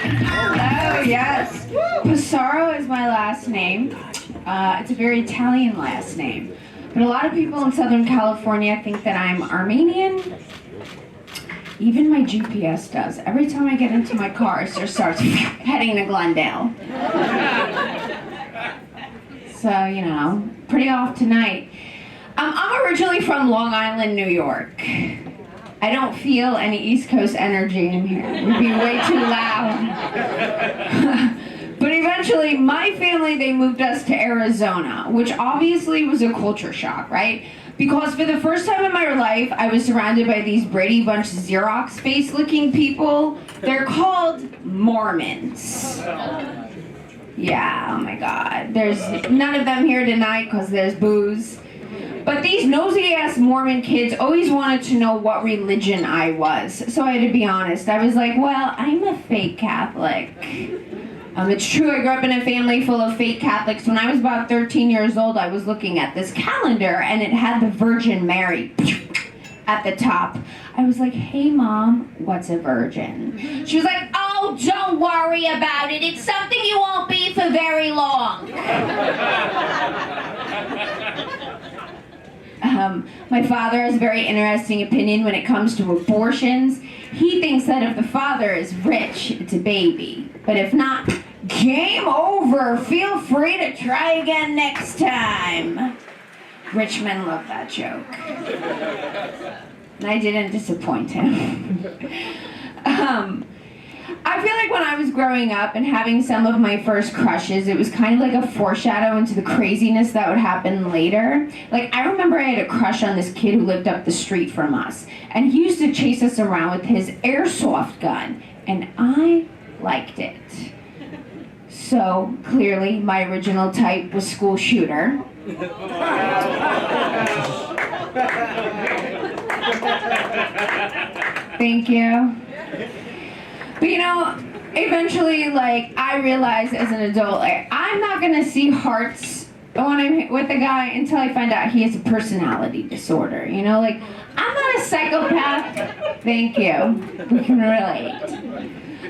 Oh, yes. Passaro is my last name. It's a very Italian last name. But a lot of people in Southern California think that I'm Armenian. Even my GPS does. Every time I get into my car, it just starts heading to Glendale. So, you know, pretty off tonight. I'm originally from Long Island, New York. I don't feel any East Coast energy in here. It would be way too loud. But eventually, my family, they moved us to Arizona, which obviously was a culture shock, right? Because for the first time in my life, I was surrounded by these Brady Bunch Xerox face-looking people. They're called Mormons. Yeah, oh my God. There's none of them here tonight because there's booze. But these nosy-ass Mormon kids always wanted to know what religion I was. So I had to be honest. I was like, well, I'm a fake Catholic. It's true, I grew up in a family full of fake Catholics. When I was about 13 years old, I was looking at this calendar, and it had the Virgin Mary at the top. I was like, hey, Mom, what's a virgin? She was like, oh, don't worry about it. It's something you won't be for very long. My father has a very interesting opinion when it comes to abortions. He thinks that if the father is rich, it's a baby. But if not, game over. Feel free to try again next time. Rich men love that joke. And I didn't disappoint him. I feel like when I was growing up and having some of my first crushes, it was kind of like a foreshadow into the craziness that would happen later. Like, I remember I had a crush on this kid who lived up the street from us, and he used to chase us around with his airsoft gun, and I liked it. So, clearly, my original type was school shooter. Thank you. But you know, eventually, like, I realized as an adult, like, I'm not gonna see hearts when I'm with a guy until I find out he has a personality disorder. You know, like, I'm not a psychopath. Thank you. We can relate.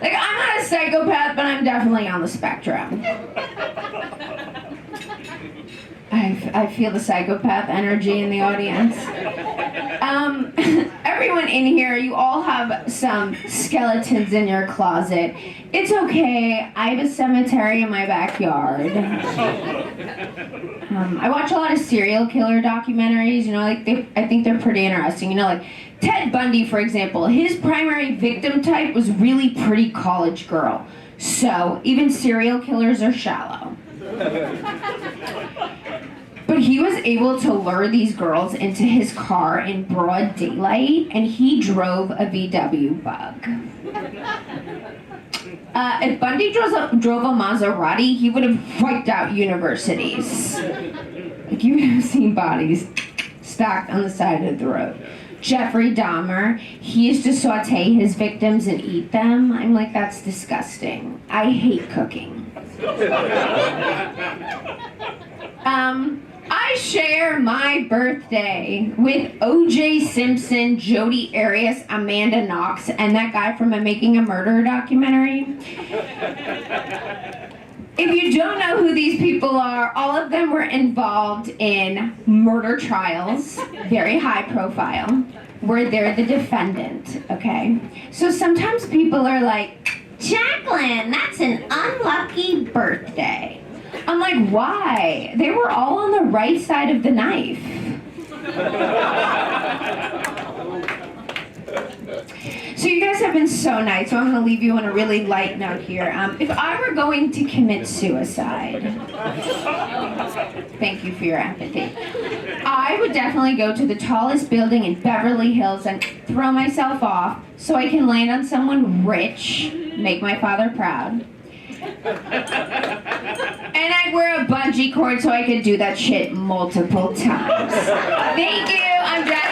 Like, I'm not a psychopath, but I'm definitely on the spectrum. I feel the psychopath energy in the audience. Everyone in here, you all have some skeletons in your closet. It's okay. I have a cemetery in my backyard. I watch a lot of serial killer documentaries. You know, like I think they're pretty interesting. You know, like Ted Bundy, for example. His primary victim type was really pretty college girl. So even serial killers are shallow. But he was able to lure these girls into his car in broad daylight, and he drove a VW Bug. If Bundy drove a Maserati, he would have wiped out universities. Like, you would have seen bodies stacked on the side of the road. Jeffrey Dahmer, he used to saute his victims and eat them. I'm like, that's disgusting. I hate cooking. I share my birthday with O.J. Simpson, Jodi Arias, Amanda Knox, and that guy from a Making a Murderer documentary. If you don't know who these people are, all of them were involved in murder trials, very high profile, where they're the defendant, okay? So sometimes people are like, Jaclyn, that's an unlucky birthday. I'm like, why? They were all on the right side of the knife. So you guys have been so nice, so I'm going to leave you on a really light note here. If I were going to commit suicide, thank you for your empathy, I would definitely go to the tallest building in Beverly Hills and throw myself off so I can land on someone rich, make my father proud. And I'd wear a bungee cord so I could do that shit multiple times. Thank you, I'm Jaclyn.